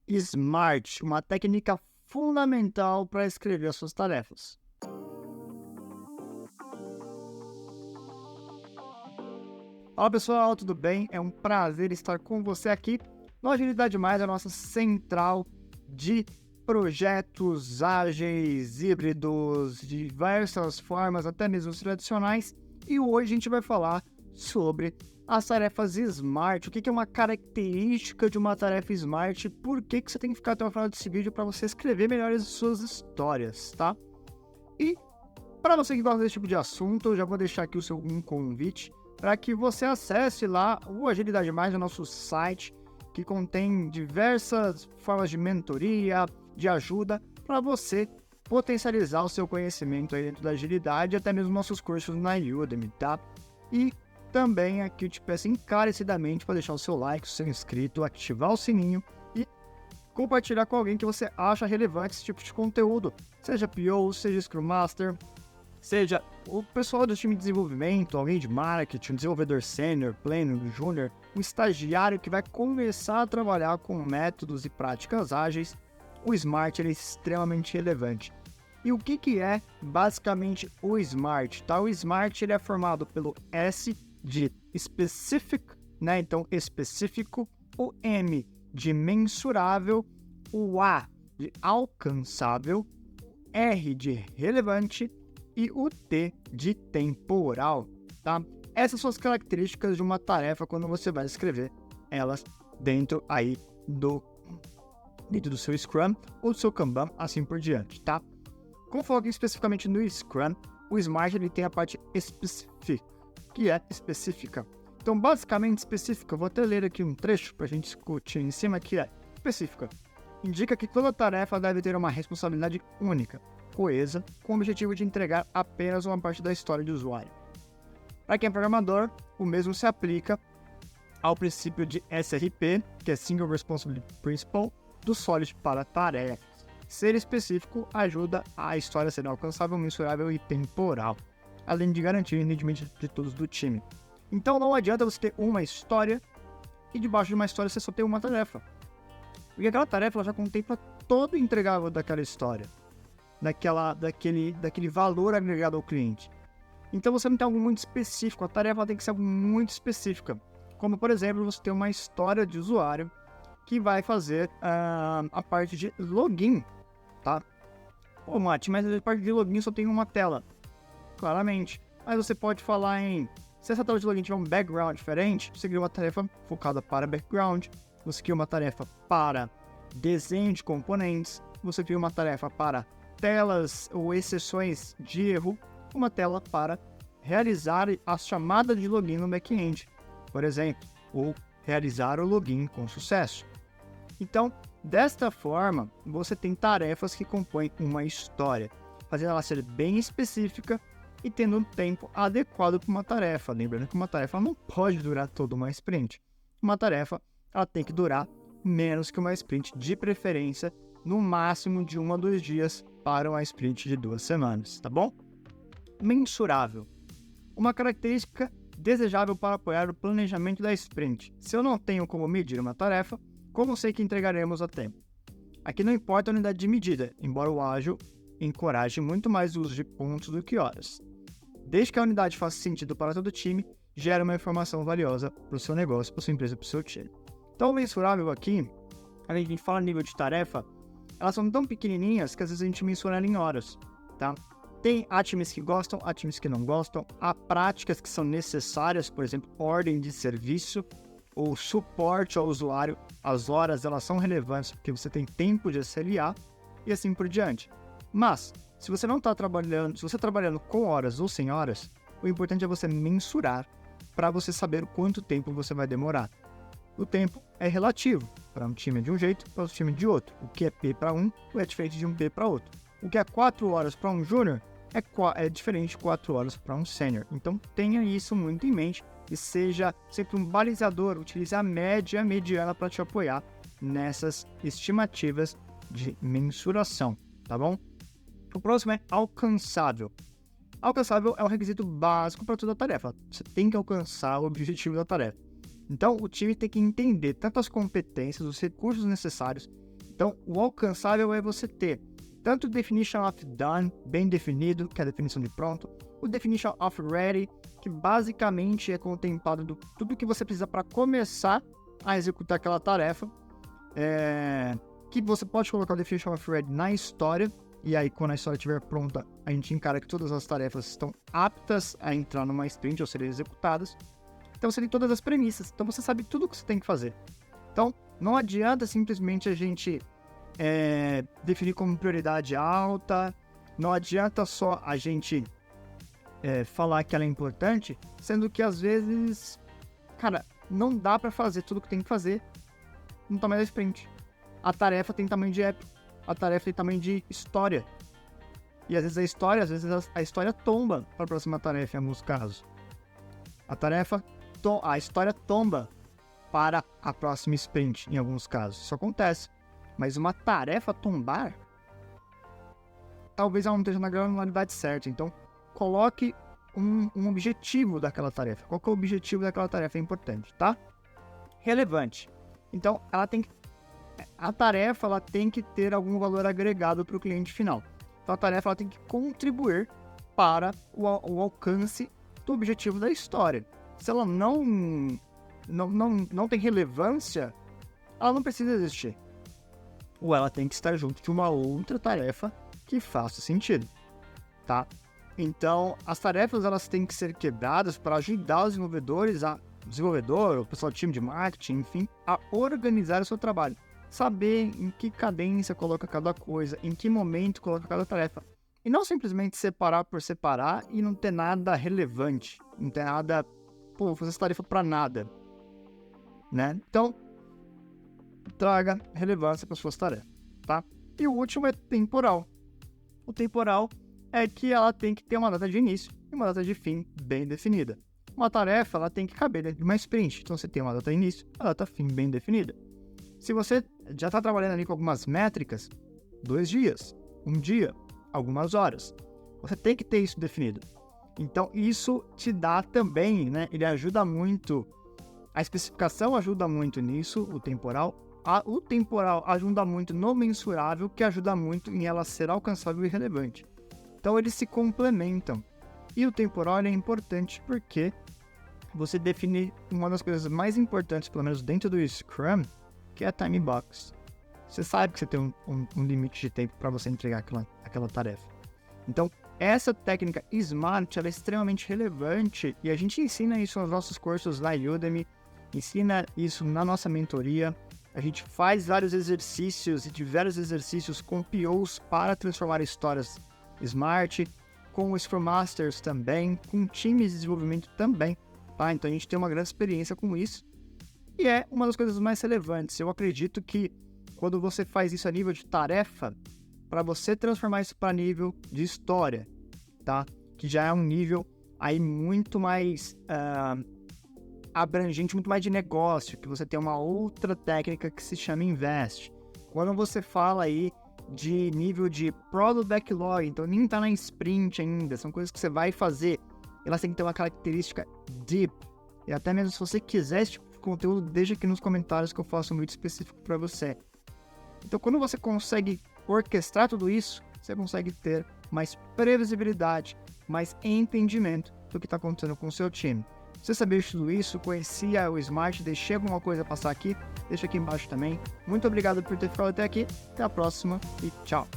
SMART, uma técnica fundamental para escrever as suas tarefas. Olá pessoal, tudo bem? É um prazer estar com você aqui no Agilidade Mais, a nossa central de projetos ágeis, híbridos, de diversas formas, até mesmo tradicionais. E hoje a gente vai falar sobre as tarefas SMART, o que é uma característica de uma tarefa SMART, por que você tem que ficar até o final desse vídeo para você escrever melhor as suas histórias, tá? E para você que gosta desse tipo de assunto, eu já vou deixar aqui um convite para que você acesse lá o Agilidade Mais, o nosso site, que contém diversas formas de mentoria, de ajuda, para você potencializar o seu conhecimento aí dentro da agilidade, até mesmo nossos cursos na Udemy, tá? E também aqui eu te peço encarecidamente para deixar o seu like, o seu inscrito, ativar o sininho e compartilhar com alguém que você acha relevante esse tipo de conteúdo, seja PO, seja Scrum Master, seja o pessoal do time de desenvolvimento, alguém de marketing, um desenvolvedor sênior, pleno, júnior, um estagiário que vai começar a trabalhar com métodos e práticas ágeis. O SMART ele é extremamente relevante. E o que é basicamente o SMART? Tá? O SMART ele é formado pelo S de specific, né? Então específico, o M de mensurável, o A de alcançável, R de relevante e o T de temporal, tá? Essas são as características de uma tarefa quando você vai escrever elas dentro do seu Scrum ou do seu Kanban, assim por diante, tá? Com foco especificamente no Scrum, o SMART ele tem a parte specific, que é específica. Então, basicamente específica, eu vou até ler aqui um trecho para a gente discutir em cima, que é específica. Indica que toda tarefa deve ter uma responsabilidade única, coesa, com o objetivo de entregar apenas uma parte da história do usuário. Para quem é programador, o mesmo se aplica ao princípio de SRP, que é Single Responsibility Principle, do Solid para tarefas. Ser específico ajuda a história a ser alcançável, mensurável e temporal, além de garantir o entendimento de todos do time. Então não adianta você ter uma história e debaixo de uma história você só tem uma tarefa. Porque aquela tarefa ela já contempla todo o entregável daquela história, daquele valor agregado ao cliente. Então você não tem algo muito específico, a tarefa tem que ser algo muito específica. Como, por exemplo, você tem uma história de usuário que vai fazer a parte de login, tá? Pô, Mati, mas a parte de login só tem uma tela. Claramente. Mas você pode falar se essa tela de login tiver um background diferente, você cria uma tarefa focada para background, você cria uma tarefa para desenho de componentes, você cria uma tarefa para telas ou exceções de erro, uma tela para realizar as chamadas de login no back-end, por exemplo, ou realizar o login com sucesso. Então, desta forma, você tem tarefas que compõem uma história, fazendo ela ser bem específica e tendo um tempo adequado para uma tarefa. Lembrando que uma tarefa não pode durar toda uma sprint. Uma tarefa ela tem que durar menos que uma sprint, de preferência, no máximo de 1 a 2 dias para uma sprint de 2 semanas, tá bom? Mensurável. Uma característica desejável para apoiar o planejamento da sprint. Se eu não tenho como medir uma tarefa, como sei que entregaremos a tempo? Aqui não importa a unidade de medida, embora o ágil encoraje muito mais o uso de pontos do que horas. Desde que a unidade faça sentido para todo o time, gera uma informação valiosa para o seu negócio, para a sua empresa, para o seu time. Então, o mensurável aqui, quando a gente fala nível de tarefa, elas são tão pequenininhas que às vezes a gente mensura ela em horas, tá? Há times que gostam, há times que não gostam, há práticas que são necessárias, por exemplo, ordem de serviço ou suporte ao usuário. As horas elas são relevantes porque você tem tempo de SLA e assim por diante. Mas, se você não está trabalhando, se você está trabalhando com horas ou sem horas, o importante é você mensurar para você saber o quanto tempo você vai demorar. O tempo é relativo, para um time é de um jeito, para outro time de outro. O que é P para um é diferente de um P para outro. O que é 4 horas para um júnior é diferente de 4 horas para um sênior. Então tenha isso muito em mente e seja sempre um balizador, utilize a média mediana para te apoiar nessas estimativas de mensuração, tá bom? O próximo é alcançável. Alcançável é um requisito básico para toda tarefa. Você tem que alcançar o objetivo da tarefa. Então, o time tem que entender tanto as competências, os recursos necessários Então, o alcançável é você ter tanto o definition of done, bem definido, que é a definição de pronto, o definition of ready, que basicamente é contemplado do tudo que você precisa para começar a executar aquela tarefa, que você pode colocar o definition of ready na história, e aí quando a história estiver pronta, a gente encara que todas as tarefas estão aptas a entrar numa sprint ou serem executadas. Então você tem todas as premissas, então você sabe tudo o que você tem que fazer. Então não adianta simplesmente a gente definir como prioridade alta, não adianta só a gente falar que ela é importante, sendo que às vezes, cara, não dá pra fazer tudo que tem que fazer no tamanho da sprint. A tarefa tem tamanho de épico, a tarefa tem tamanho de história. E às vezes a história tomba para a próxima tarefa em alguns casos. A história tomba para a próxima sprint em alguns casos. Isso acontece. Mas uma tarefa tombar, talvez ela não esteja na granularidade certa. Então, coloque um objetivo daquela tarefa. Qual que é o objetivo daquela tarefa? É importante, tá? Relevante. Então, a tarefa ela tem que ter algum valor agregado para o cliente final. Então, a tarefa ela tem que contribuir para o alcance do objetivo da história. Se ela não tem relevância, ela não precisa existir. Ou ela tem que estar junto de uma outra tarefa que faça sentido, tá? Então, as tarefas elas têm que ser quebradas para ajudar os desenvolvedores, o pessoal do time de marketing, enfim, a organizar o seu trabalho. Saber em que cadência coloca cada coisa, em que momento coloca cada tarefa. E não simplesmente separar por separar e não ter nada relevante, não ter nada, vou fazer essa tarefa para nada, né? Então, traga relevância para suas tarefas, tá? E o último é temporal. O temporal é que ela tem que ter uma data de início e uma data de fim bem definida. Uma tarefa, ela tem que caber dentro de uma sprint. Então, você tem uma data de início e uma data de fim bem definida. Se você já está trabalhando ali com algumas métricas, 2 dias, 1 dia, algumas horas, você tem que ter isso definido. Então, isso te dá também, né? Ele ajuda muito, a especificação ajuda muito nisso, o temporal. O temporal ajuda muito no mensurável, que ajuda muito em ela ser alcançável e relevante. Então, eles se complementam. E o temporal é importante porque você define uma das coisas mais importantes, pelo menos dentro do Scrum, que é a time box. Você sabe que você tem um limite de tempo para você entregar aquela tarefa. Então, essa técnica SMART ela é extremamente relevante e a gente ensina isso nos nossos cursos na Udemy, ensina isso na nossa mentoria. A gente faz vários exercícios e diversos exercícios com POs para transformar histórias SMART, com os Scrum Masters também, com times de desenvolvimento também, tá? Então a gente tem uma grande experiência com isso e é uma das coisas mais relevantes. Eu acredito que quando você faz isso a nível de tarefa, para você transformar isso para nível de história, tá? Que já é um nível aí muito mais abrangente, muito mais de negócio, que você tem uma outra técnica que se chama Invest. Quando você fala aí de nível de Product Backlog, então nem tá na sprint ainda, são coisas que você vai fazer, elas têm que ter uma característica deep, e até mesmo se você quiser esse tipo de conteúdo, deixa aqui nos comentários que eu faço um vídeo específico para você. Então quando você consegue orquestrar tudo isso, você consegue ter mais previsibilidade, mais entendimento do que está acontecendo com o seu time. Se você sabia de tudo isso, conhecia o SMART, deixei alguma coisa passar aqui, deixa aqui embaixo também. Muito obrigado por ter ficado até aqui, até a próxima e tchau!